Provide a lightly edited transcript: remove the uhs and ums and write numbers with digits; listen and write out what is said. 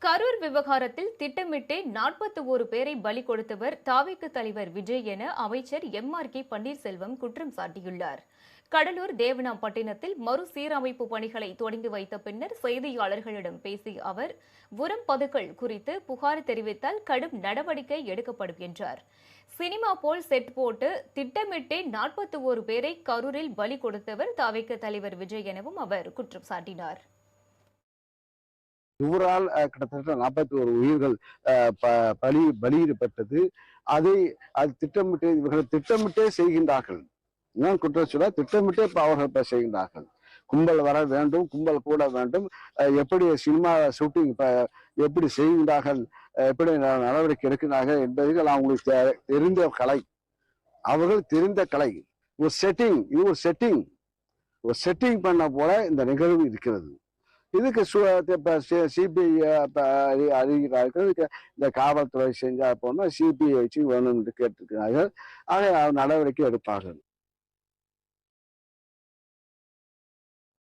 கரூர் விவகாரத்தில் திட்டமிட்டே 41 பேரை பலி கொடுத்தவர் தாவேக்கு தலைவர் விஜய் என அமைச்சர் எம்.ஆர்.கே. பன்னீர்செல்வம் குற்றம் சாட்டியுள்ளார். கடலூர் தேவனாம்பட்டினத்தில் மறுசீரமைப்பு பணிகளை தொடங்கி வைத்த பின்னர் செய்தியாளர்களிடம் பேசிய அவர், உரம் பதுக்கல் குறித்து புகார் தெரிவித்தால் கடும் நடவடிக்கை எடுக்கப்படும் என்றார். சினிமா போல் செட் போட்டு திட்டமிட்டே 41 பேரை கரூரில் பலி கொடுத்தவர் தாவேக்கு தலைவர் விஜய் எனவும் அவர் குற்றம் சாட்டினார். இவரால் கிட்டத்தட்ட 41 உயிர்கள் பலியிடப்பட்டது. அது திட்டமிட்டு இவர்கள் திட்டமிட்டே செய்கின்றார்கள். இன்னும் குற்றம் சொல்ல திட்டமிட்டே அவர்கள் செய்கின்றார்கள். கும்பல் வர வேண்டும், கும்பல் கூட வேண்டும், எப்படி சினிமா ஷூட்டிங் எப்படி செய்கின்றார்கள், எப்படி நடவடிக்கை எடுக்கிறார்கள் என்பது அவங்களுக்கு தெரிந்த கலை. அவர்கள் தெரிந்த கலை. ஒரு செட்டிங், இது ஒரு செட்டிங் பண்ண போல இந்த நிகழ்வு இருக்கிறது. இதுக்கு சிபிஐ அறிகிறார்கள். இந்த காவல்துறை செஞ்சா போனா சிபிஐ வச்சு வேணும் என்று கேட்டிருக்கிறார்கள். ஆக நடவடிக்கை எடுப்பார்கள்.